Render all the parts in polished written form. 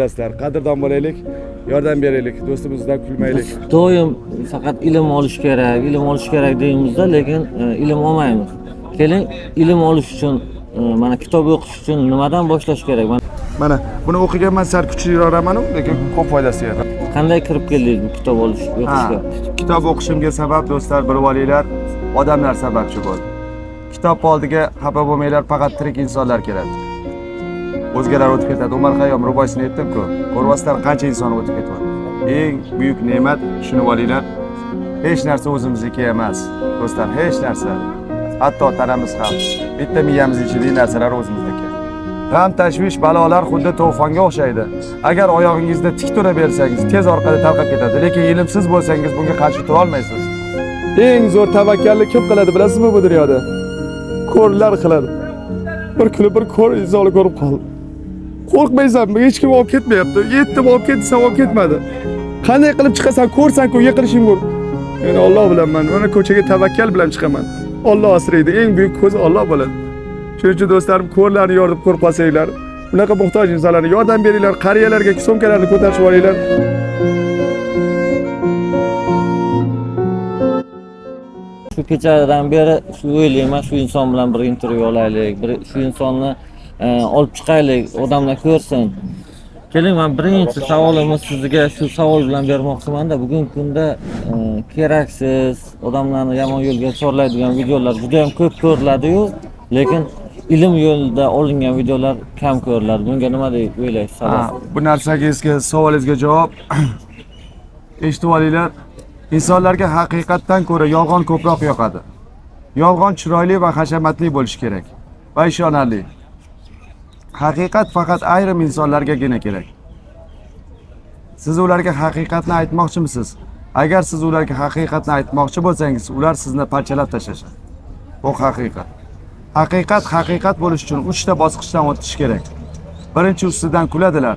Do'stlar, qadrdon bo'laylik, yordam beraylik, do'stimizdan kulmaylik. Doim faqat ilm olish kerak deymizda, lekin ilm olmaymiz. Keling, ilm olish uchun, mana kitob o'qish uchun nimadan boshlash kerak? Mana buni o'qiganman, sal kuchliroqman, lekin ko'p foydasi yer. Qanday kirib keldingiz bu kitob o'qishga? Kitob o'qishimga sabab do'stlar, bilib olinglar, odamlar sababchi bo'ldi. Kitob oldiga xafa bo'lmanglar, faqat tirik insonlar keladi. O'zgalar o'tib ketadi. Umar Xayyom ruboysini aytdim-ku. Ko'rvasizlar qancha inson o'tib ketyapti. Eng buyuk ne'mat, tushunib olinglar, hech narsa o'zimizniki emas. Do'stlar, hech narsa. Hatto tanamiz ham, bitta miyamiz ichidagi narsalar o'zimizniki. G'am, tashvish, balolar xuddi to'fonga o'xshaydi. Agar oyog'ingizda tik tura bersangiz, tez orqada tarqab ketadi, lekin ilmsiz bo'lsangiz bunga qarshi tura olmaysiz. Eng zo'r tavakkalni kim qiladi bilasizmi bu dunyoda? Ko'rlar qiladi. Bir kuni bir ko'r insonni ko'rib qoldim. Qo'rqmaysanmi? Hech kim olib ketmayapti. Yetdim olib ketsa olib ketmadi. Qanday qilib chiqasan, ko'rsan-ku, yiqilishing bor. Men Alloh bilanman. Mana ko'chaga tavakkal bilan chiqaman. Alloh asraydi. Eng buyuk ko'z Alloh bo'ladi. Shuning uchun do'stlarim, ko'rlarni yordam ko'rib qolsanglar, bunaqa muhtoj insonlarga yordam beringlar, qariyalarga so'mkalarni ko'tarib olinglar. Shu kechadan beri shu o'ylayman, shu inson bilan bir intervyu olaylik, shu insonni olib chiqaylik, odamlar ko'rsin. Keling, men birinchi savolimiz sizga shu savol bilan bermoqchiman-da, bugungi kunda keraksiz, odamlarni yomon yo'lga chorlaydigan videolar juda ham ko'p ko'riladi-yu, lekin ilm yo'lida olingan videolar kam ko'riladi. Bunga nima deb o'ylaysiz? Bu narsagizga, savolingizga javob eshitib olinglar. İnsanlarga haqiqatdan ko'ra yolg'on ko'proq yoqadi. Yolg'on chiroyli va hashamatli bo'lishi kerak va ishonarli. Haqiqat faqat ayrim insonlargagina kerak. Siz ularga haqiqatni aytmoqchimisiz? Agar siz ularga haqiqatni aytmoqchi bo'lsangiz, ular sizni parchalab tashlashadi. Bu haqiqat. Haqiqat bo'lish uchun 3 ta bosqichdan o'tish kerak. Birinchi, ustidan kuladilar.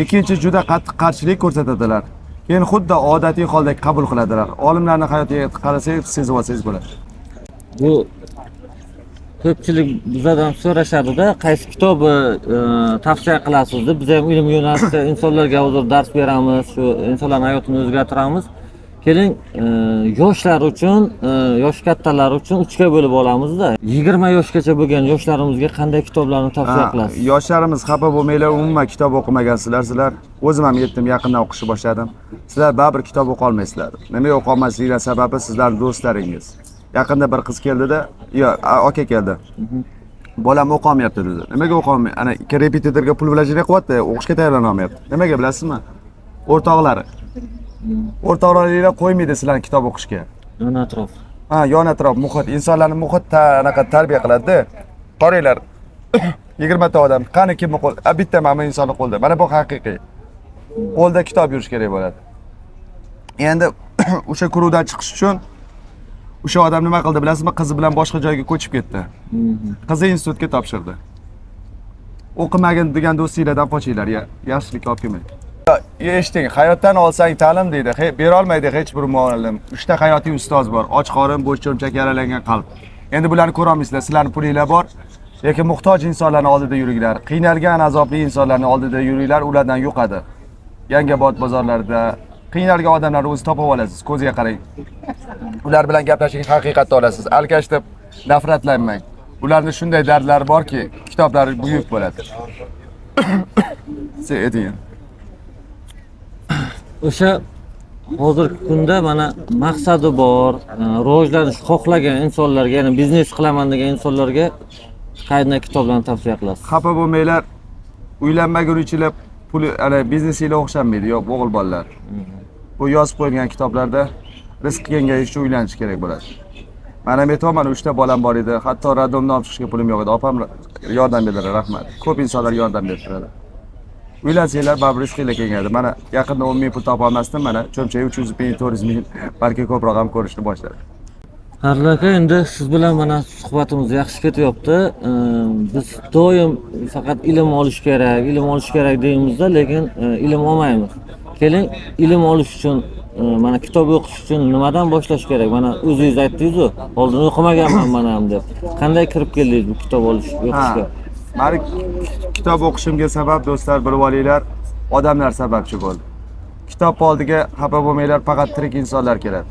Ikkinchi, juda qattiq qarshilik ko'rsatadilar. Keyin xuddi odatiy holda qabul qiladilar. Olimlarning hayotiga qarasangiz, sezib olsangiz bo'ladi. Bu ko'pchilik bizdan so'rashadi-da, qaysi kitobni tavsiya qilasiz deb. Biz ham ilm yo'nalishida insonlarga hozir dars beramiz, shu insonlarning hayotini o'zgartiramiz. Keling, yoshlar uchun, yosh kattalar uchun 3 ga bo'lib olamiz-da. 20 yoshgacha bo'lgan yoshlarimizga qanday kitoblarni tavsiya qilasiz? Yoshlarimiz xafa bo'lmanglar, umuman kitob o'qimagansizlar sizlar. O'zim ham yetdim, yaqindan o'qishni boshladim. Sizlar baribir kitob o'qiy olmaysizlar. Nimaga o'qiy olmasliginglar sababi sizlarning do'stlaringiz. Yaqinda bir qiz keldida, aka keldi. Bolam o'qiy olmayapti dedi. Nimaga o'qiy olmayapti? Ana repetitorga pul vlojenniy qilyapti, o'qishga tayyorlana olmayapti. Nimaga bilasizmi? O'rtoqlari. O'rtoqlaringlar qo'ymaydi sizlarni kitob o'qishga. Yon atrof. Yon atrof, muhit, insonlarni muhit anaqa tarbiya qiladi-da. Qaranglar. 20 ta odam, qani kim qo'l? Bitta mana insonni qo'lda. Mana bu haqiqiy. Qo'lda kitob yurish kerak bo'ladi. Endi o'sha kuruvdan chiqish uchun o'sha odam nima qildi bilasizmi? Qizi bilan boshqa joyga ko'chib ketdi. Qizi institutga topshirdi. O'qimagin degan do'stinglardan qochinglar, yaxshilik olib kelmang. Eshiting, hayotdan olsang ta'lim deydi. Bera olmaydi hech bir muallim. 3 ta hayotiy ustoz bor. Och qorin, bo'sh cho'mchak, yaralangan qalb. Endi bularni ko'ra olmaysizlar. Sizlarning pulinglar bor. Lekin muhtoj insonlarning oldida yuringlar. Qiynalgan, azobli insonlarning oldida yuringlar, ulardan yuqadi. Yangiobod bozorlarida qiynalgan odamlarni o'zi topib olasiz. Ko'ziga qarang. Ular bilan gaplashing, haqiqatni olasiz. Alkash deb nafratlanmang. Ularning shunday dardlari borki, kitoblari buyuk bo'ladi. Siz ayting. O'sha hozirgi kunda mana maqsadi bor, rivojlanish xohlagan insonlarga, ya'ni biznes qilaman degan insonlarga qanday kitoblarni tavsiya qilasiz? Xafa bo'lmanglar. Uylanmaguningizlar pul ana biznesinglar o'xshamaydi, yo'q, o'g'il bolalar. Bu yozib qo'yilgan kitoblarda rizq kengayish uchun uylanish kerak bo'ladi. Mana men aytaman, 3 ta bolam bor edi, hatto radomdan olib chiqishga pulim yo'q edi. Opam yordam berdilar, rahmat. Ko'p insonlar yordam berdilar. Uylansanglar baribir rizqinglar kengayadi. Mana yaqinda 10 ming pul topa olmasdim, mana cho'mchaga 300 ming, 400 ming, balki ko'proq ham ko'rishni boshladi. Harla aka, endi siz bilan mana suhbatimiz yaxshi ketyapti. Biz doim faqat ilm olish kerak deymizda, lekin ilm olmaymiz. Keling, ilm olish uchun, mana kitob o'qish uchun nimadan boshlash kerak? Mana o'zingiz aytdingiz-ku, oldin o'qimaganman mana ham deb. Qanday kirib keldingiz bu kitob o'qishga? Meni kitob o'qishimga sabab do'stlar bilib olinglar, odamlar sababchi bo'ldi. Kitob oldiga xafa bo'lmanglar, faqat tirik insonlar keladi.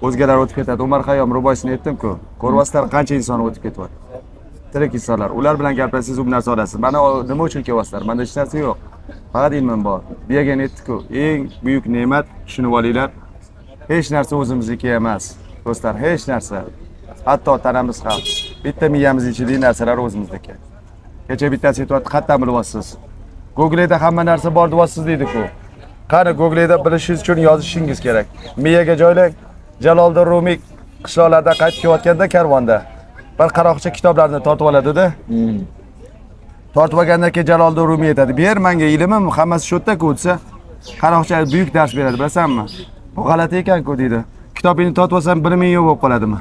O'zgalar o'tib ketadi. Umar Xayyom ruboisini aytdim-ku. Ko'ryapsizlar qancha inson o'tib ketyapti. Tirik insonlar. Ular bilan gaplashsangiz u narsa olasiz. Mana nima uchun kelyapsizlar? Menda hech narsa yo'q. Faqat ilmim bor. Bu yerga aytdi-ku, eng buyuk ne'mat shuni olinglar. Hech narsa o'zimizniki emas. Do'stlar, hech narsa. Hatto tanamiz ham. Bitta miyamiz ichidagi narsalar o'zimizniki. Kecha bittasi aytibdi, qayerdan bilyapsiz? Google'da hamma narsa bor deyapsiz deydi-ku. Qani Google'da bilishingiz uchun yozishingiz kerak. Miyaga joylang. Jaloliddin Rumiy qishloqlardan qaytib kelayotganda karvonda bir qaroqcha kitoblarni tortib oladi-da. Tortib olgandan keyin Jaloliddin Rumiy aytadi: "Ber menga ilmim, hammasi shu yerda ko'tsa, qaroqcha buyuk dars beradi, bilasanmi?" Bu g'alati ekan-ku deydi. Kitobingni tortib olsam 1000 yevro bo'lib qoladimi?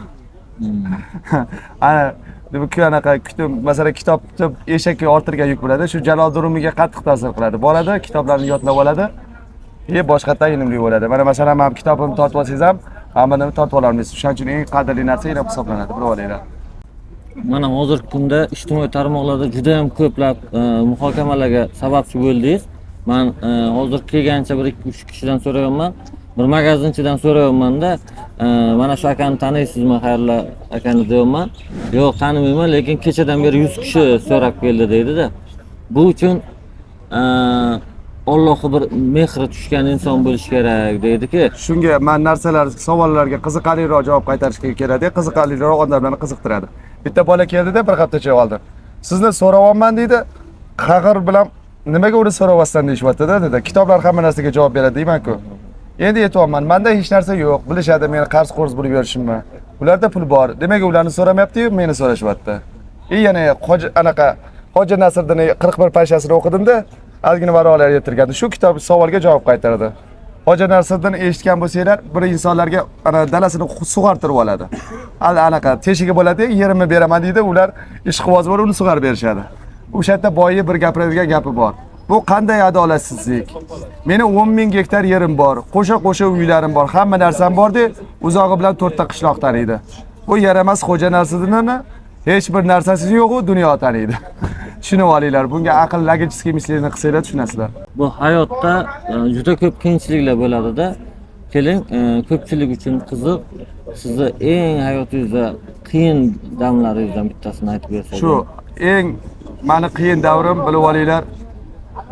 Ana bu anaqa kitob, masalan, kitobni eshakka orttirgan yuk bo'ladi. Shu Jaloliddin Rumiyga qattiq ta'sir qiladi. Boradi, kitoblarni yodlab oladi. Boshqatdan ilmli bo'ladi. Mana masalan, men kitobimni tortib olsangiz ham, hammasini tortib ololmaysiz. Shuning uchun eng qadrli narsa ilm hisoblanadi, bilib olinglar. Mana hozirgi kunda ijtimoiy tarmoqlarda juda ham ko'plab muhokamalarga sababchi bo'ldingiz. Men hozir kelgancha 1-2-3 kishidan so'rayapman. Bir magazinchidan so'rayapman-da, mana shu akani taniysizmi, xayrli akani deyapman. Yo'q, tanimayman, lekin kechadan beri 100 kishi so'rab keldi deydi-da. Bu uchun Allohga bir mehri tushgan inson bo'lish kerak deydi-ki. Shunga men narsalar, savollarga qiziqarliroq javob qaytarishga kerak, qiziqarliroq odamlarni qiziqtiradi. Bitta bola keldi-da, bir haftacha oldin. Sizni so'rayapman deydi. Qag'ir bilan nimaga uni so'rayapsan deyapti-da dedi. Kitoblar hamma narsaga javob beradi deyman-ku. Endi aytayapman, menda hech narsa yo'q. Bilishadi meni qarz-qo'rz bo'lib yurishimni. Ularda pul bor. Demak, ularni so'ramayapti-yu, meni so'rashyapti. Yana Hoji Nasriddin 41 parchasini o'qidim-da, ozgina varolar yetirgandi. Shu kitob savolga javob qaytaradi. Hoji Nasriddin eshitgan bo'lsanglar, bir insonlarga ana dalasini sug'artirib oladi. Anaqa teshigi bo'ladi, yerimni beraman deydi, ular ishqiboz bo'lib uni sug'arib berishadi. O'sha yerda boyi bir gapiradigan gapi bor. Bu qanday adolatsizlik? Meni 10,000 gektar yerim bor, qo'sha-qo'sha uylarim bor, hamma narsam bor-da, uzog'i bilan 4 ta qishloq taniydi. Bu yaramas Xo'ja Nasriddinni hech bir narsasi yo'q, u dunyo taniydi. Tushunib olinglar, bunga aql logichskiy misleni qilsanglar tushunasizlar. Bu hayotda juda ko'p qiyinchiliklar bo'ladi-da. Keling, ko'pchilik uchun qiziq, sizni eng hayotingizda qiyin damlaringizdan bittasini aytib bersangiz. Shu eng meni qiyin davrim, bilib olinglar,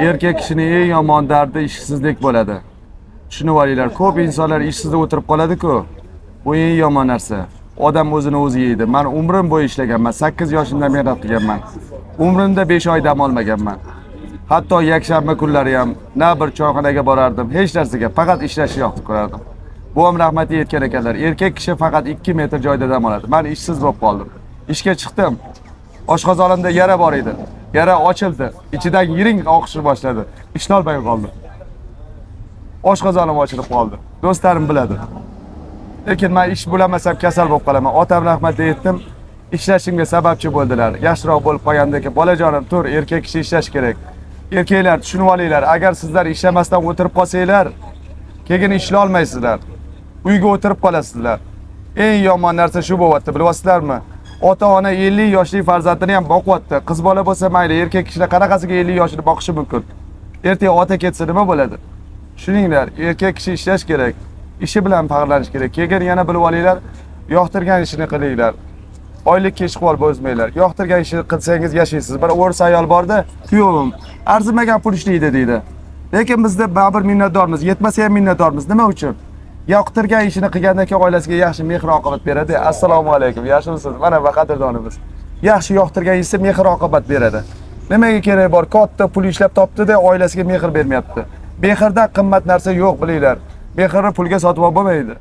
erkak kishining eng yomon dardi ishsizlik bo'ladi. Tushunib olinglar, ko'p insonlar ishsiz o'tirib qoladi-ku. Bu eng yomon narsa. Odam o'zini o'zi yeydi. Men umrim bo'yi ishlaganman, 8 yoshimdan mehnat qilganman. Umrimda 5 oy dam olmaganman. Hatto yakshanba kunlari ham na bir choyxonaga borardim, hech narsaga, faqat ishlashni yoqtirib ko'rardim. Bu ham rahmatli aytgan ekanlar. Erkak kishi faqat 2 metr joyda dam oladi. Men ishsiz bo'lib qoldim. Ishga chiqdim. Oshqozonimda yara bor edi. Yara ochildi. Ichidan yiring oqishni boshladi. Ishlolmay qoldim. Oshqozonim ochilib qoldi. Do'stlarim biladi. Lekin men ish bulamasam kasal bo'lib qolaman. Otam rahmatli aytdim. Ishlashimga sababchi bo'ldilar. Yaxshiroq bo'lib qolgandek, bolajonim, tur, erkak kishi ishlash kerak. Erkaklar tushunib olinglar, agar sizlar ishlamasdan o'tirib qolsanglar, keyin ishlay olmaysizlar. Uyga o'tirib qolasizlar. Eng yomon narsa shu bo'lyapti, bilasizlarmi? Ota-ona 50 yoshli farzandini ham boqyapti. Qiz bola bo'lsa mayli, erkak kishilar qanaqasiga 50 yoshini boqishi mumkin? Ertaga ota ketsa nima bo'ladi? Tushuninglar, erkak kishi ishlash kerak. Ishi bilan faxrlanish kerak. Keyin yana bilib olinglar, yoqtirgan ishini qilinglar. Oylikka ishg'ol bo'lmanglar. Yoqtirgan ishni qilsangiz yashaysiz. Bir o'ris ayol borda, kuyovim arzimagan pul ishlaydi deydi. Lekin bizda baribir minnatdormiz, yetmasa ham minnatdormiz. Nima uchun? Yoqtirgan ishini qilgandan keyin oilasiga yaxshi mehr oqibat beradi. Assalomu alaykum, yaxshimisiz? Mana va qadrdonimiz. Yaxshi yoqtirgan ishsa mehr oqibat beradi. Nimaga kerak bor? Katta pul ishlab topdi-da, oilasiga mehr bermayapti. Mehrdan qimmat narsa yo'q, bilinglar. Mehrni pulga sotib olmaydi.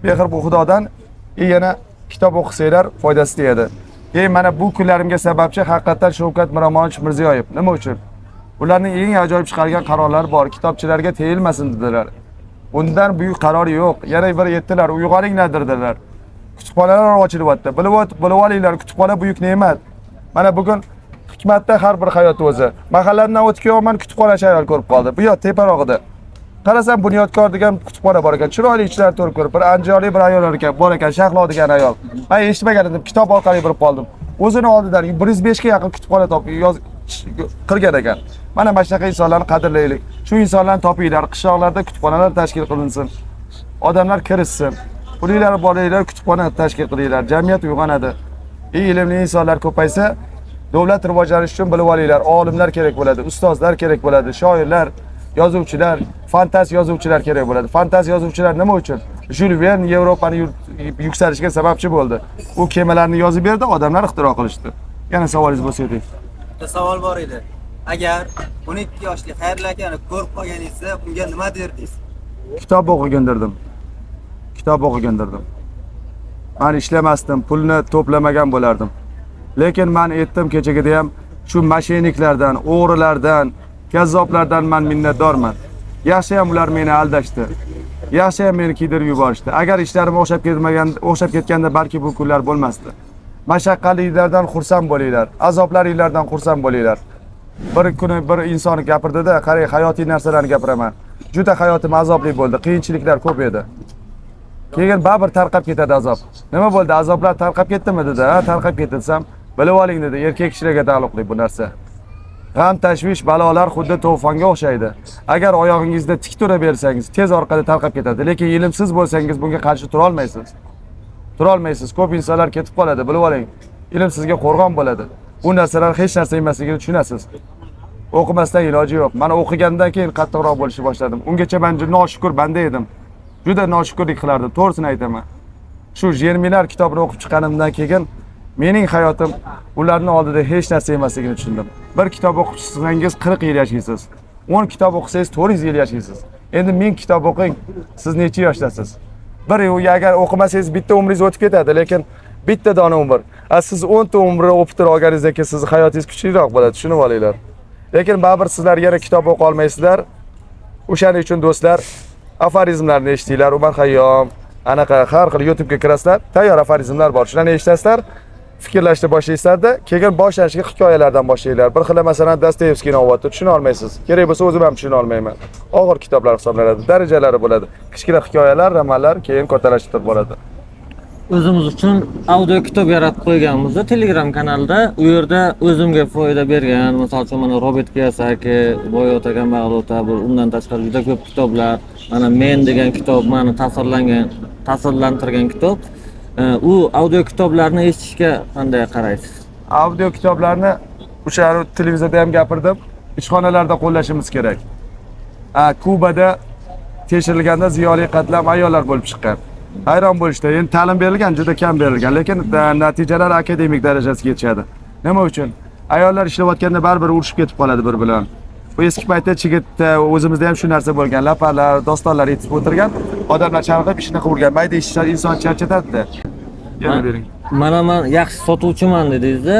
Mehr bu Xudodan. Yana kitob o'qisanglar foydasi tegadi. Mana bu kunlarimga sababchi haqiqatan Shavkat Miromonovich Mirziyoyev. Nima uchun? Ularning eng ajoyib chiqargan qarorlari bor. Kitobchilarga tegilmasin dedilar. Bundan buyuk qaror yo'q. Yana bir aytdilar, uyg'oninglar dedilar. Kutubxonalar ochilyapti. Bilib olinglar, kutubxona buyuk ne'mat. Mana bugun hikmatda har bir hayot o'zi. Mahalladan o'tib kelyapman, kutubxona shayol ko'rib qoldi. Bu yoq teparog'ida. Qarasam Bunyodkor degan kutubxona bor ekan. Chiroyli ishlar to'rib ko'rib, bir anjorli bir ayol bor ekan, Shahlo degan ayol. Men eshitmagan edim, kitob orqali bilib qoldim. O'zini oldidan 105 ga yaqin kutubxona topib qilgan ekan. Mana shunaqa insonlarni qadrlaylik. Shu insonlarni topinglar, qishloqlarda kutubxonalar tashkil qilinsin. Odamlar kirishsin. Pulinglar boringlar, kutubxona tashkil qilinglar. Jamiyat uyg'onadi. Ilmli insonlar ko'paysa, davlat rivojlanishi uchun bilib olinglar, olimlar kerak bo'ladi, ustozlar kerak bo'ladi, shoirlar, yozuvchilar, fantastik yozuvchilar kerak bo'ladi. Fantastik yozuvchilar nima uchun? Jules Verne Yevropani yuksalishiga sababchi bo'ldi. U kemalarni yozib berdi, odamlar ixtiro qilishdi. Yana savolingiz bo'lsa ayting. Bitta savol bor edi. Agar 12 yoshli Xayrli akani ko'rib qolganingizda unga nima derdingiz? Kitob o'qigandirdim. Kitob o'qigandirdim. Men ishlamasdim, pulni to'plamagan bo'lardim. Lekin men aytdim kechagida ham shu mashiniklardan, o'g'rilardan, kazzoblardan men minnatdorman. Yaxshi ham ular meni aldashdi. Yaxshi ham meni kiydirib yuborishdi. Agar ishlarim o'xshab ketganda balki bu kunlar bo'lmasdi. Mashaqqatlilardan xursand bo'linglar, azoblaringlardan xursand bo'linglar. Bir kuni bir inson gapirdi-da, qarang, hayotiy narsalarni gapiraman. Juda hayotim azobli bo'ldi, qiyinchiliklar ko'p edi. Keyin baribir tarqab ketadi azob. Nima bo'ldi? Azoblar tarqab ketdimi dedi. Ha, tarqab ketdi desam, bilib oling dedi, erkak kishilarga taalluqli bu narsa. G'am, tashvish, balolar xuddi to'fonga o'xshaydi. Agar oyog'ingizda tik tura bersangiz, tez orqada tarqab ketadi. Lekin ilmsiz bo'lsangiz bunga qarshi tura olmaysiz. Tura olmaysiz. Ko'p insonlar ketib qoladi, bilib oling. Ilm sizga qo'rg'on bo'ladi. Bu narsalar hech narsa emasligini tushunasiz. O'qimasdan iloji yo'q. Men o'qigandan keyin qattiqroq bo'lishni boshladim. Ungacha men juda noshukur banda edim. Juda noshukurlik qilardim, to'g'risini aytaman. Shu Jermilar kitobini o'qib chiqqanimdan keyin mening hayotim ularning oldida hech narsa emasligini tushundim. Bir kitob o'qib chiqsangiz 40 yil yashaysiz. 10 kitob o'qisangiz 400 yil yashaysiz. Endi 1000 kitob o'qing, siz necha yoshdasiz? Bir agar o'qimasangiz bitta umringiz o'tib ketadi, lekin bitta dona umr. Siz 10 ta umr o'qib olganingizdan keyin siz hayotingiz kuchliroq bo'ladi, tushunib olinglar. Lekin baribir sizlar yana kitob o'qiy olmaysizlar. O'shaning uchun do'stlar, aforizmlarni eshitinglar. Umar Xayyom, anaqa har xil YouTube'ga kirasizlar, tayyor aforizmlar bor. Shularni eshitasizlar, fikrlashni boshlaysizlar-da, keyin boshlanishga hikoyalardan boshlaylar. Bir xil masalan Dostoyevskiyni ovatda tushuna olmaysiz. Kerak bo'lsa o'zim ham tushuna olmayman. Og'ir kitoblar hisoblanadi, darajalari bo'ladi. Kichkina hikoyalar, romanlar keyin kattalashib boradi. O'zimiz uchun audio kitob yaratib qo'yganmiz Telegram kanalda. U yerda o'zimga foyda bergan, misol uchun mana Robert Kiyosaki, Boyot Kambag'alota, undan tashqari juda ko'p kitoblar. Mana Men degan kitob meni ta'sirlantirgan kitob. U audio kitoblarni eshitishga qanday qaraysiz? Audio kitoblarni o'sha televizorda ham gapirdim. Ishxonalarda qo'llashimiz kerak. Kubada tekshirilganda ziyoli qatlam ayollar bo'lib chiqqan. Hayron bo'lishdi. Endi ta'lim berilgan, juda kam berilgan, lekin natijalar akademik darajasiga yetishadi. Nima uchun? Ayollar ishlayotganda baribir urushib ketib qoladi bir bilan. Bu eski paytda chigitda o'zimizda ham shu narsa bo'lgan. Lapalar, dostonlar yetib o'tirgan, odamlar chanqib ishni qilgan. Mayda ishlar inson charchatadi-da. Yana bering. Men yaxshi sotuvchiman dedingiz-da,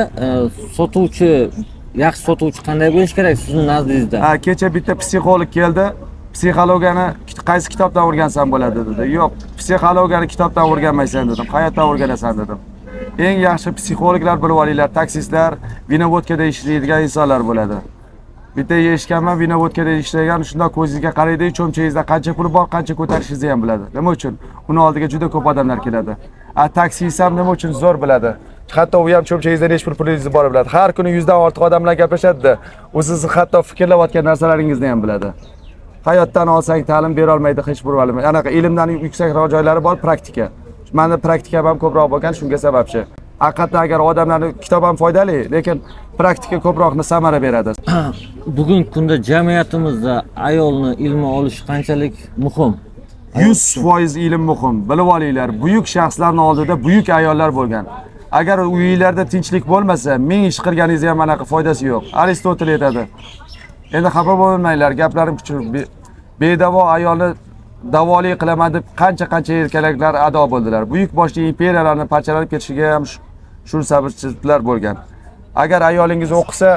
yaxshi sotuvchi qanday bo'lish kerak sizning nazdingizda? Kecha bitta psixolog keldi. Psixologiyani qaysi kitobdan o'rgansam bo'ladi dedi. Yo'q, psixologiyani kitobdan o'rganmaysan dedim. Hayotdan o'rganasan dedim. Eng yaxshi psixologlar bilib olinglar, taksistlar, vinovodkada ishlaydigan insonlar bo'ladi. Bitta eshitganman, vinovodkada ishlagan, shunday ko'zingizga qaraydi, cho'mchagingizda qancha pul bor, qancha ko'tarishingizni ham biladi. Nima uchun? Uni oldiga juda ko'p odamlar keladi. Taksist ham nima uchun zo'r biladi. Hatto u ham cho'mchagingizda necha pul pulingizni bor biladi. Har kuni 100 dan ortiq odam bilan gaplashadi-da. U siz hatto fikrlayotgan narsalaringizni ham biladi. Hayotdan olsang ta'lim bera olmaydi hech bir o'lim. Anaqa ilmdan yuksakroq joylari bor, praktika. Menda praktikam ham ko'proq bo'lgan, shunga sababchi. Haqiqatda agar odamlarning kitob ham foydali, lekin praktika ko'proqni samara beradi. Bugungi kunda jamiyatimizda ayolni ilmi olish qanchalik muhim? 100% ilm muhim. Bilib olinglar, buyuk shaxslarning oldida buyuk ayollar bo'lgan. Agar uyingizda tinchlik bo'lmasa, 1000 ish qilganingiz ham anaqa foydasi yo'q. Aristotel aytadi. Endi xafa bo'lmanglar, gaplarim kuchli. Bedavo ayolni davoli qilaman deb qancha erkaklar ado bo'ldilar. Buyuk boshli imperiyalarni parchalanib ketishiga ham shu sababchilar bo'lgan. Agar ayolingiz o'qisa,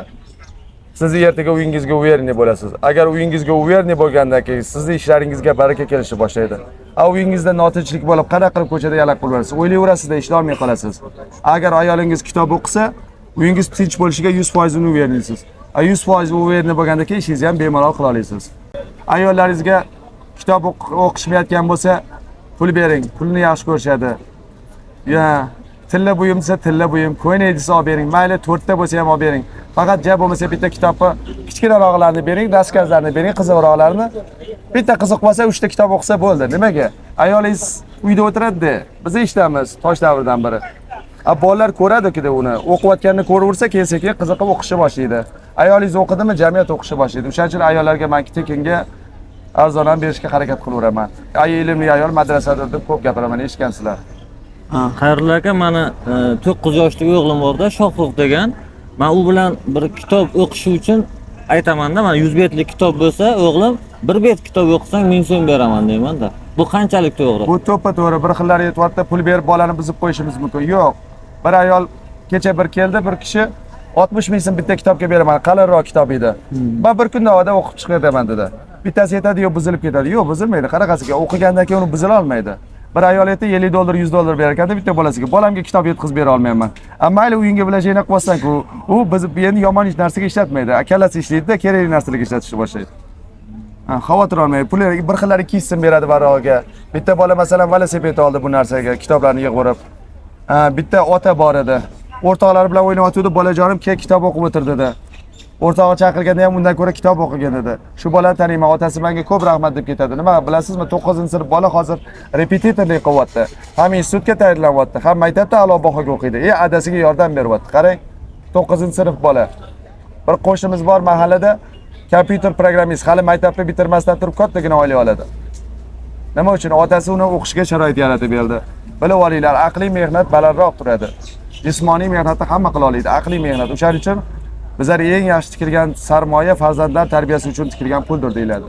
siz ertaga uyingizga uverni bo'lasiz. Agar uyingizga uverni bo'lgandan keyin sizning ishlaringizga baraka kelishni boshlaydi. Uyingizda notinchlik bo'lib, qanaqa qilib ko'chada yalaq qilaverasiz, o'ylayverasiz-da, ishlolmay qolasiz. Agar ayolingiz kitob o'qisa, uyingiz tinch bo'lishiga 100% uni uverlisiz. 100% uverni bo'lganda keyin ishingizni ham bemalol qila olasiz. Ayollaringizga kitob o'qishmayotgan bo'lsa, pul bering. Pulni yaxshi ko'rishadi. tilla buyum desa tilla buyum, ko'ylak desa olib bering, mayli 4 ta bo'lsa ham olib bering. Faqat ja bo'lmasa bitta kitobni, kichkinaroqlarni bering, dastkazlarni bering, qiziqroqlarni. Bitta qiziq bo'lsa 3 ta kitob o'qisa bo'ldi. Nimaga? Ayolingiz uyda o'tiradi-da. Biz eshitamiz tosh davridan biri. Bolalar ko'radi-ku uni. O'qiyotganini ko'raversa, keyin qiziqib o'qishni boshlaydi. Ayolingiz o'qidimi, jamiyat o'qishni boshlaydi. O'shaning uchun ayollarga men tekinga arzon ham berishga harakat qilaveraman. Ilmli ayol madrasada deb ko'p gapiraman, eshitgansizlar. Xayrullo aka, mana 9 yoshli o'g'lim bor-da, Shohruh degan. Men u bilan bir kitob o'qishi uchun aytaman-da, mana 100 betlik kitob bo'lsa, o'g'lim 1 bet kitob o'qisang 1000 so'm beraman deyman-da. Bu qanchalik to'g'ri? Bu to'ppa-to'g'ri. Bir xillar aytyapti, pul berib bolani buzib qo'yishimiz mumkin. Yo'q. Bir ayol kecha bir keldi, bir kishi 60 ming so'm bitta kitobga beraman. Qalinroq kitob edi. Men bir kunda odam o'qib chiqaman dedi. Bittasi aytadi, yo'q buzilib ketadi. Yo'q, buzilmaydi. Qanaqasiga o'qigandan keyin uni buzila olmaydi. Bir ayol aytdi, $50, $100 berar ekan bitta bolasiga. Bolamga kitob yetkazib bera olmayman. Mayli uyingga bilajagini qilsan-ku, u biz endi yomon narsaga ishlatmaydi. Akalasi ishlaydi-da, kerakli narsalarga ishlatishni boshlaydi. Xavotir olmang. Pullar bir xillari 200 so'm beradi varog'iga. Bitta bola masalan velosiped oldi bu narsaga, kitoblarni yig'ib. Bitta ota bor edi. O'rtoqlari bilan o'ynayotganda bolajonim kel kitob o'qib o'tir dedi. O'rtog'i chaqirganda ham undan ko'ra kitob o'qigan edi. Shu bolani taniyman, otasi menga ko'p rahmat deb ketadi. Nima bilasizmi? 9-sinf bola hozir repetitorlik qilyapti. Ham institutga tayyorlanyapti, ham maktabda a'lo bahoga o'qiydi. Adasiga yordam beryapti. Qarang, 9-sinf bola. Bir qo'shnimiz bor mahallada, kompyuter programmist, hali maktabni bitirmasdan turib kattagina oila oladi. Nima uchun? Otasi uni o'qishga sharoit yaratib berdi. Bilib olinglar, aqliy mehnat balandroq turadi. Jismoniy mehnatni hamma qila oladi, aqliy mehnat. O'shaning uchun bizlar eng yaxshi tikilgan sarmoya farzandlar tarbiyasi uchun tikilgan puldir deyiladi.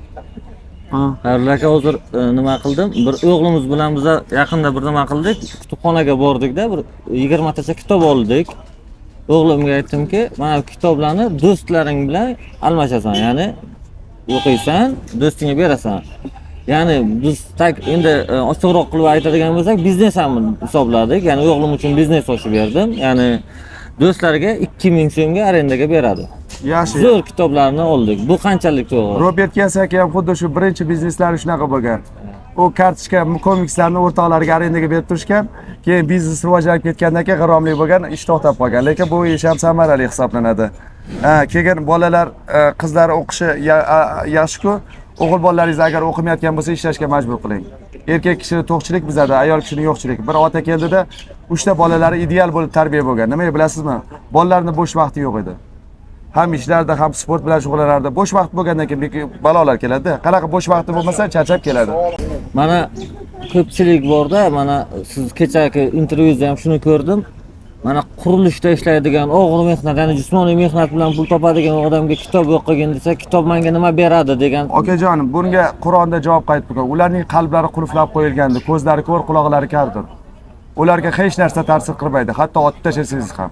Xayrullo aka, hozir nima qildim? Bir o'g'limiz bilan biz yaqinda bir nima qildik, kutubxonaga bordik-da, bir 20 tacha kitob oldik. O'g'limga aytdimki, mana bu kitoblarni do'stlaring bilan almashasan, ya'ni o'qiysan, do'stingga berasan. Ya'ni biz endi ochiqroq qilib aytadigan bo'lsak, biznes ham hisobladik. Ya'ni o'g'lim uchun biznes ochib berdim. Ya'ni do'stlariga 2000 so'mga arendaga beradi. Yaxshi. Zo'r kitoblarni oldik. Bu qanchalik to'g'ri? Robert Kiyosaki ham xuddi shu birinchi bizneslari shunaqa bo'lgan. U kartochka komikslarni o'rtoqlariga arendaga berib turishgan, keyin biznes rivojlanib ketgandan keyin g'irromlik bo'lgan, ish to'xtab qolgan. Lekin bu ish ham samarali hisoblanadi. Keyin bolalar, qizlar o'qishi yaxshi-ku, o'g'il bolalaringiz agar o'qimayotgan bo'lsa ishlashga majbur qiling. Erkak kishini to'qchilik bizada, ayol kishini yo'qchilik. Bir ota keldida 3 ta bolalari ideal bo'lib tarbiya bo'lgan. Nimaga bilasizmi? Bolalarning bo'sh vaqti yo'q edi. Ham ishlarda, ham sport bilan shug'ullanardi. Bo'sh vaqt bo'lgandan keyin balolar keladi. Qanaqa bo'sh vaqti bo'lmasa, charchab keladi. Mana ko'pchilik borda, mana siz kechagi intervyuda ham shuni ko'rdim. Mana qurilishda ishlaydigan og'ir mehnat, ya'ni jismoniy mehnat bilan pul topadigan odamga kitob o'qigin desa, kitob menga nima beradi degan. Okajonim, bunga Qur'onda javob qaytib qo'ygan. Ularning qalblari qulflab qo'yilgandi, ko'zlari ko'r, quloqlari kardir. Ularga hech narsa ta'sir qilmaydi, hatto otib tashlasangiz ham.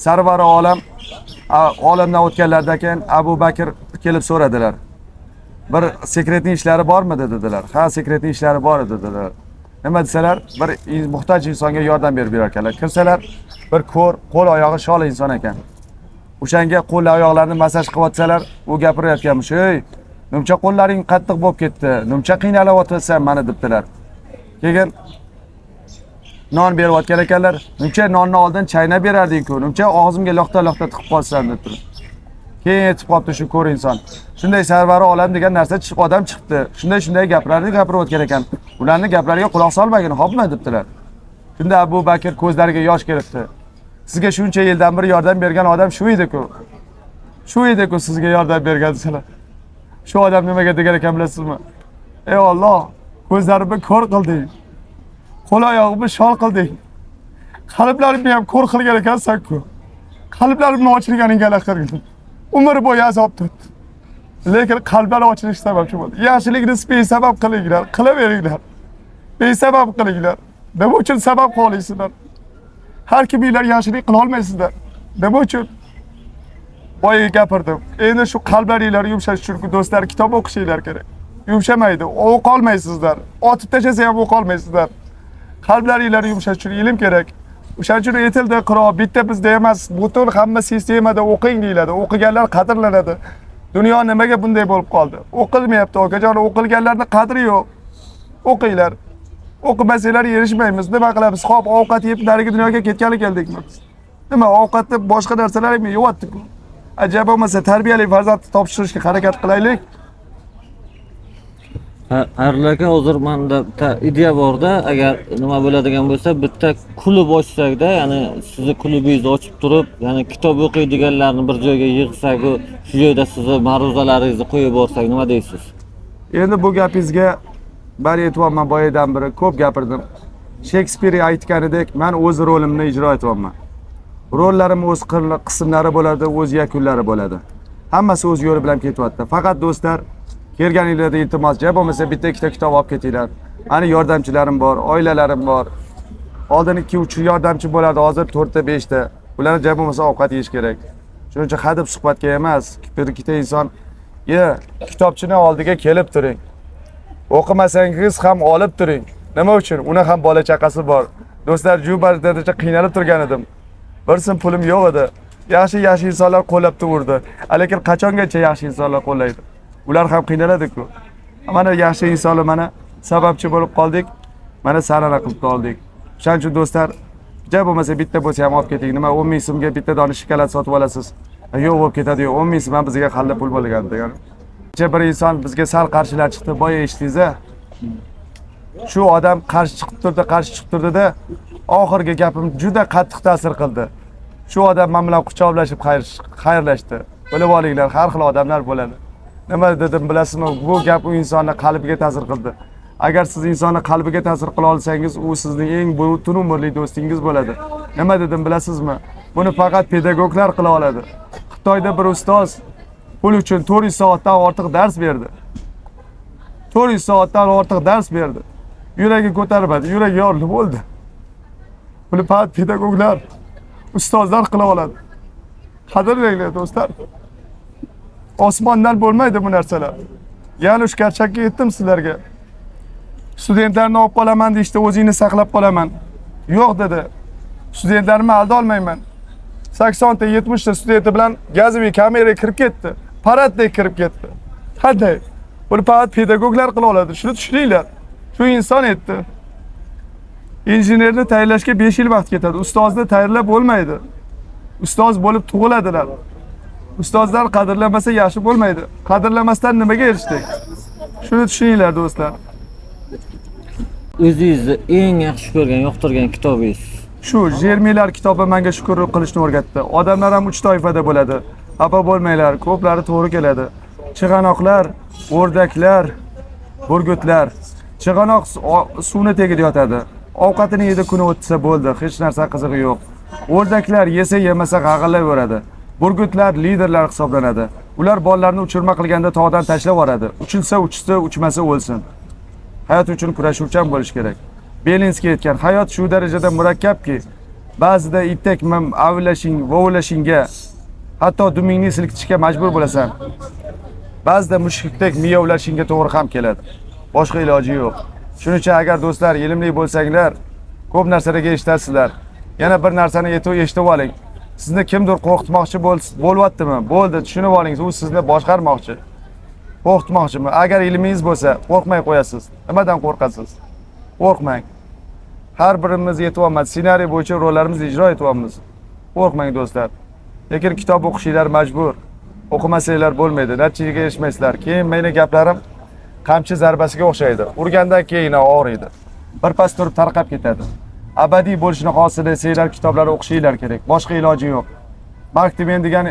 Sarvari olamdan o'tganlardan keyin Abu Bakr kelib so'radilar. Bir sekretning ishlari bormi dedilar. Ha, sekretning ishlari bor edi dedilar. Nima desalar, bir muhtoj insonga yordam berib yurar ekanlar. Kirsalar, bir ko'r, qo'l oyog'i shol inson ekan. O'shanga qo'l oyoqlarini masaj qilyotsalar, u gapirayotganmish, "Ey, nimcha qo'llaring qattiq bo'lib ketdi, nimcha qiynalayotsan meni" debdilar. Keyin non berayotgan ekanlar, "Nimcha nonni oldin chaynab berarding-ku, nimcha og'zimga loqta-loqta tiqib qolsan" debdilar. Keyin yetib qoldi shu ko'r inson. Shunday sarvari olam degan narsa odam chiqdi. Shunday gaplarni gapirib o'tgan ekan. Ularning gaplariga quloq solmagin, hopma debdilar. Shunda Abu Bakr ko'zlariga yosh kelibdi. Sizga shuncha yildan beri yordam bergan odam shu edi-ku. Shu edi-ku sizga yordam bergan desalar. Shu odam nimaga degan ekan bilasizmi? Ey Alloh, ko'zlarimni ko'r qilding. Qo'l oyog'imni shol qilding. Qalblarimni ham ko'r qilgan ekansan-ku. Qalblarimni ochirganingga laqirgin. Umr bo'yi azob tutdi. Lekin qalblar ochilishi sababchi bo'ldi. Yaxshilikni sabab qilinglar, qilaveringlar. Besabab qilinglar. Nima uchun sabab qo'llaysizlar? Har kiminglar yaxshilik qila olmaysizlar. Nima uchun? Boya gapirdim. Endi shu qalblaringlar yumshash uchun do'stlar kitob o'qishinglar kerak. Yumshamaydi, o'q olmaysizlar. Otib tashlasa ham o'q olmaysizlar. Qalblaringlar yumshash uchun ilm kerak. O'shaning uchun aytildi, qiro bitta bizda emas, butun hamma sistemada o'qing deyiladi. O'qiganlar qadrlanadi. Dunyo nimaga bunday bo'lib qoldi? O'qilmayapti, okajon, o'qilganlarning qadri yo'q. O'qinglar. O'qimasanglar erishmaymiz. Nima qilamiz? Xo'p, ovqat yeb narigi dunyoga ketgani keldikmi? Nima, ovqatni boshqa narsalar ham yeyapti-ku. Ajab bo'lmasa tarbiyali farzand topshirishga harakat qilaylik. Xayrullo aka, hozir menda bitta ideya borda, agar nima bo'ladigan bo'lsa, bitta klub ochsak-da, ya'ni sizni klubingizni ochib turib, ya'ni kitob o'qiydiganlarni bir joyga yig'sak, shu joyda sizni ma'ruzalaringizni qo'yib borsak, nima deysiz? Endi bu gapingizga men aytyapman, boyadan beri ko'p gapirdim. Shekspir aytganidek, men o'z rolimni ijro etyapman. Rollarim o'z qismlari bo'ladi, o'z yakunlari bo'ladi. Hammasi o'z yo'li bilan ketyapti. Faqat do'stlar, kelganinglarda iltimos, ja bo'lmasa bitta ikkita kitob olib ketinglar. Mani yordamchilarim bor, oilalarim bor. Oldin 2-3 yordamchi bo'ladi, hozir 4ta 5ta. Ularni ja bo'lmasa ovqat yeyish kerak. Shuning uchun hadeb suhbatga emas, bir ikkita inson, kitobchini oldiga kelib turing. O'qimasangiz ham olib turing. Nima uchun? Uni ham bola chaqasi bor. Do'stlar, Jubardacha qiynalib turgan edim. Bir so'm pulim yo'q edi. Yaxshi insonlar qo'llab turdi. Lekin qachongacha yaxshi insonlar qo'llaydi? Ular ham qiynaladi-ku. Mana yaxshi insonlar mana sababchi bo'lib qoldik. Mana sarana qilib qoldik. Shuning uchun do'stlar, ja bo'lmasa bitta bo'lsa ham olib keting. Nima 10 ming so'mga bitta dona shokolad sotib olasiz? Yo'q bo'lib ketadi, 10 ming so'm bizga xalla pul bo'lgan degan. Bir inson bizga sal qarshilar chiqdi, boya eshitdingiz-a? Shu odam qarshi chiqib turdi-da, oxirgi gapim juda qattiq ta'sir qildi. Shu odam men bilan quchoqlashib xayrlashdi. Bilib olinglar, har xil odamlar bo'ladi. Nima dedim bilasizmi? Bu gap u insonning qalbiga ta'sir qildi. Agar siz insonning qalbiga ta'sir qila olsangiz, u sizning eng butun umrli do'stingiz bo'ladi. Nima dedim bilasizmi? Buni faqat pedagoglar qila oladi. Xitoyda bir ustoz pul uchun 400 soatdan ortiq dars berdi. 400 soatdan ortiq dars berdi. Yuragi ko'tarmadi, yuragi yorilib bo'ldi. Buni faqat pedagoglar, ustozlar qila oladi. Qadrlaylik do'stlar. Osmondan bo'lmaydi bu narsalar. Yana shu gerçekka yetdim sizlarga. Studentlarni olib qolaman deyishdi, o'zingni saqlab qolaman. Yo'q dedi. Studentlarni alda olmayman. 80 ta 70 ta studenti bilan gazoviy kameraga kirib ketdi. Paraddek kirib ketdi. Qanday? Buni faqat pedagoglar qila oladi. Shuni tushuninglar. Shu inson etdi. Injenerni tayyorlashga 5 yil vaqt ketadi. Ustozni tayyorlab bo'lmaydi. Ustoz bo'lib tug'iladilar. Ustozlar qadrlamasa yaxshi bo'lmaydi. Qadrlamasdan nimaga erishdik? Shuni tushuninglar do'stlar. O'zingizni eng yaxshi ko'rgan, yoqtirgan kitobingiz? Shu Jermiylar kitobi menga shukrlik qilishni o'rgatdi. Odamlar ham 3 toifada bo'ladi. Xafa bo'lmanglar, ko'plari to'g'ri keladi. Chig'anoqlar, o'rdaklar, burgutlar. Chig'anoq suvni tagida yotadi. Ovqatini yedi, kuni o'tsa bo'ldi, hech narsa qizig'i yo'q. O'rdaklar yesa yemasa g'ag'illayveradi. Burgutlar liderlar hisoblanadi. Ular bolalarni uchirma qilganda tog'dan tashlab yuboradi. Uchilsa uchsa, uchmasa o'lsin. Hayot uchun kurashuvchan bo'lish kerak. Belinskiy aytgan, hayot shu darajada murakkabki, ba'zida itdek vovlashingga, hatto dumingni silkitishga majbur bo'lasan. Ba'zida mushukdek miyovlashingga to'g'ri ham keladi. Boshqa iloji yo'q. Shuning uchun agar do'stlar ilmli bo'lsanglar, ko'p narsalarga eshitasizlar. Yana bir narsani eshitib oling. Sizni kimdir qo'rqitmoqchi bo'lyaptimi? Bo'ldi, tushunib oling, u sizni boshqarmoqchi. Qo'rqitmoqchimi? Agar ilmingiz bo'lsa, qo'rqmay qo'yasiz. Nimadan qo'rqasiz? Qo'rqmang. Har birimiz yetyapmiz, ssenariy bo'yicha rollarimizni ijro etyapmiz. Qo'rqmang do'stlar. Lekin kitob o'qishinglar majbur. O'qimasanglar bo'lmaydi, natijaga erishmaysizlar. Keyin meni gaplarim qamchi zarbasiga o'xshaydi. Urgandan keyin og'riydi. Bir pas turib tarqab ketadi. Abadiy bo'lishni hosil etsanglar, kitoblarni o'qishinglar kerak. Boshqa iloji yo'q. Mark Twain degan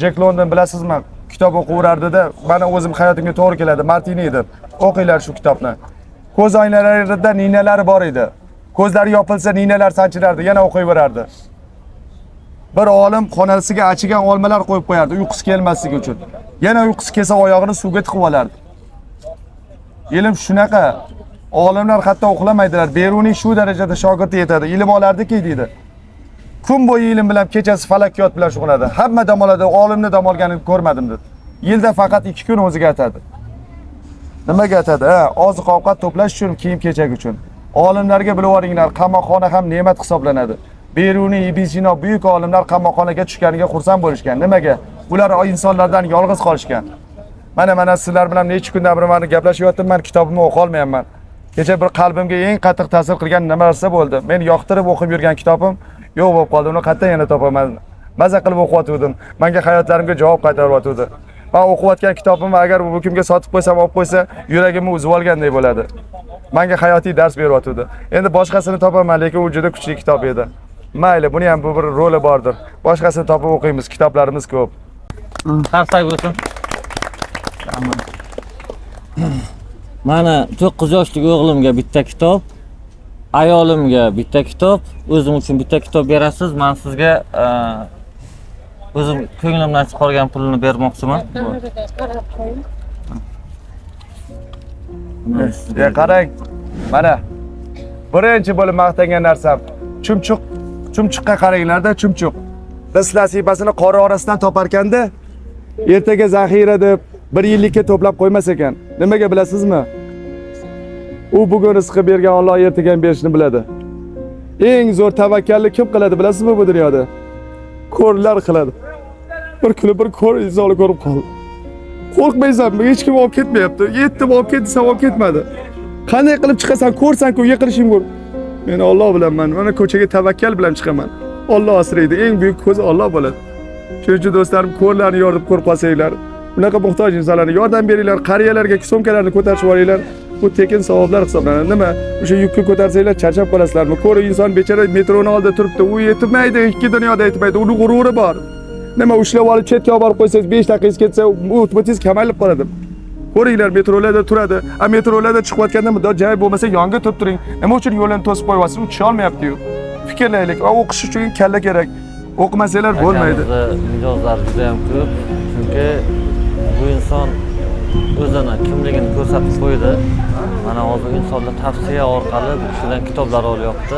Jack London bilasizmi? Kitob o'qiverardi-da, meni o'zim hayotimga to'g'ri keladi. Martini edi. O'qinglar shu kitobni. Ko'z oynalarida ninalari bor edi. Ko'zlari yopilsa ninalar sanchilardi, yana o'qiyverardi. Bir olim xonasiga achigan olmalar qo'yib qo'yardi, uyqusi kelmasligi uchun. Yana uyqusi kelsa oyog'ini suvga tiqib olardi. Ilm shunaqa. Olimlar hatto uxlamaydilar. Beruniy shu darajada shogirdi yetadi. Ilm olardiki deydi. Kun bo'yi ilm bilan, kechasi falakkiyot bilan shug'ullanadi. Hamma dam oladi, olimni dam olganini ko'rmadim dedi. Yilda faqat 2 kun o'ziga atadi. Nimaga atadi? Oziq-ovqat to'plash uchun, kiyim-kechak uchun. Olimlarga bilib olinglar, qamoqxona ham ne'mat hisoblanadi. Beruniy, Ibn Sino buyuk olimlar qamoqxonaga tushganiga xursand bo'lishgan. Nimaga? Ular insonlardan yolg'iz qolishgan. Mana sizlar bilan necha kundan beri men gaplashyapman, kitobimni o'qi olmayapman. kecha bir qalbimga eng qattiq ta'sir qilgan nima narsa bo'ldi. Men yoqtirib o'qib yurgan kitobim yo'q bo'lib qoldi. Uni qayerdan yana topaman? Maza qilib o'qiyotgandim. Menga hayotlarimga javob qaytaryapti. Men o'qiyotgan kitobimni agar bu kimga sotib qo'ysam, olib qo'ysa, yuragimni uzib olgandek bo'ladi. Menga hayotiy dars beryapti. Endi boshqasini topaman, lekin u juda kuchli kitob edi. Mayli, buni ham bu bir roli bordir. Boshqasini topib o'qiymiz, kitoblarimiz ko'p. Qarsak bo'lsin. Mana 9 yoshlik o'g'limga bitta kitob, ayolimga bitta kitob, o'zim uchun bitta kitob berasiz. Men sizga o'zim ko'nglimdan chiqargan pulni bermoqchiman. Ya qarang. Mana birinchi bo'lib maqtangan narsam chumchuqqa qaranglarda, chumchuq. Biz nasibasini qora orasidan toparkanda, ertaga zaxira deb 1 yillikka to'plab qo'ymas ekan. Nimaga bilasizmi? U bugun rizqi bergan Alloh ertaga ham berishni biladi. Eng zo'r tavakkalni kim qiladi bilasizmi bu dunyoda? Ko'rlar qiladi. Bir kuni bir ko'r insonni ko'rib qoldi. Qo'rqmaysanmi? Hech kim olib ketmayapti. Yetdim olib ketsa olib ketmadi. Qanday qilib chiqasan, ko'rsan-ku, yiqilishing bor. Men Alloh bilanman. Mana ko'chaga tavakkal bilan chiqaman. Alloh asraydi. Eng buyuk ko'z Alloh bo'ladi. Shuning uchun do'stlarim, ko'rlarni yordam ko'rib qolsanglar, bunaqa muhtoj insonlarga yordam beringlar, qariyalarga so'mkalarni ko'tarib yuboringlar. Bu tekin savoblar hisoblanadi. Nima? O'sha yukni ko'tarsanglar charchab qolasizlarmi? Ko'ri inson bechara metroni oldida turibdi. U yetmaydi, ikki dunyoda yetmaydi. Uning g'ururi bor. Nima ushlab olib chetga olib borib qo'ysangiz 5 daqiqangiz ketsa, bu o'tmatingiz kamayib qoladi. Ko'ringlar, metrolarda turadi. Metrolarda chiqayotganda muddat joy bo'lmasa yonga turib turing. Nima uchun yo'lini to'sib qo'yapsiz? U tusha olmayapti-yu. Fikrlaylik. O'qish uchun kalla kerak. O'qimasanglar bo'lmaydi. Mijozlar juda ham ko'p. Chunki bu inson o'zini kimligini ko'rsatib qo'ydi. Mana hozir insonlar tavsiya orqali bu kishidan kitoblar olyapti.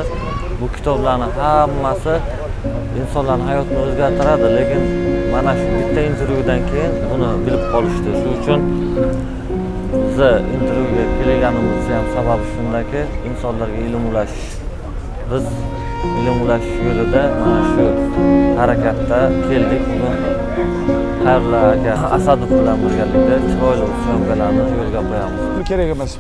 Bu kitoblarning hammasi insonlarning hayotini o'zgartiradi, lekin mana shu bitta intervyudan keyin buni bilib qolishdi. Shuning uchun biz intervyuga kelganimiz ham sababi shundaki, insonlarga ilm ulashish. Biz ilm ulashish yo'lida mana shu harakatda keldik. Bugun Xayrullo aka Asadov bilan birgalikda chiroyli syomkalarni yo'lga qo'yamiz. Bu kerak emas.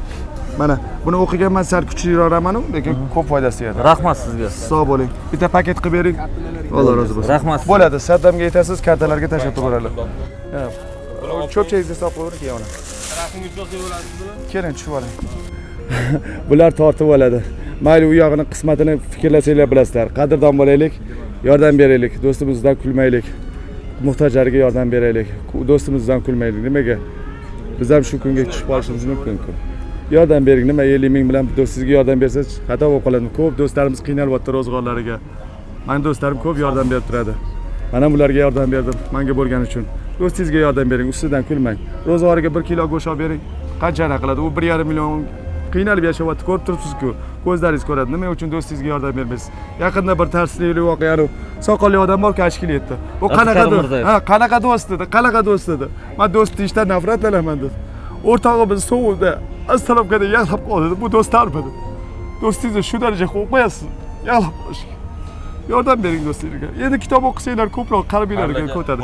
Mana buni o'qiganman, sal kuchliroqman, lekin ko'p foydasi yetadi. Rahmat sizga. Sog' bo'ling. Bitta paket qilib bering. Alloh rozi bo'lsin. Rahmat. Bo'ladi, Saddamga aytasiz, kartalarga tashlab turaveradi. Cho'pchangizni solib qo'ying keyin. Keling, tushib oling. Bular tortib oladi. Mayli, u yog'ini qismatini fikrlasanglar bilasizlar. Qadrdon bo'laylik, yordam beraylik, do'stimizdan kulmaylik. Muhtojlarga yordam beraylik. Do'stimizdan kulmaylik. Nimaga? Biz ham shu kunga tushib qolishimiz mumkin-ku. Yordam bering, nima 50 ming bilan do'stingizga yordam bersangiz xato bo'lib qoladi. Ko'p do'stlarimiz qiynalyapti ro'zg'orlariga. Meni do'stlarim ko'p yordam berib turadi. Mana bularga yordam berdim, menga bo'lgani uchun. Do'stingizga yordam bering, ustidan kulmang. Ro'zg'origa 1 kilo go'sht olib bering. Qanchani qiladi? U 1,5 million qiynalib yashayapti, ko'rib turibsiz-ku. Ko'zlaringiz ko'radi. Nima uchun do'stingizga yordam bermaysiz? Yaqinda bir tarslikli voqeani soqolli odam bor, tashkil etdi. Bu qanaqa do'st? Ha, qanaqa do'st edi? Qanaqa do'st edi? Men do'st deyishdan nafratlanaman dedi. O'rtog'imiz sovulda astalobkada yig'lab qoldi. Bu do'stlarmidi? Do'stingizni shu darajaga qo'ymayapsiz. Yig'lab qolishga. Yordam bering do'stingizga. Endi kitob o'qisanglar ko'proq qalbinglarga ko'tadi.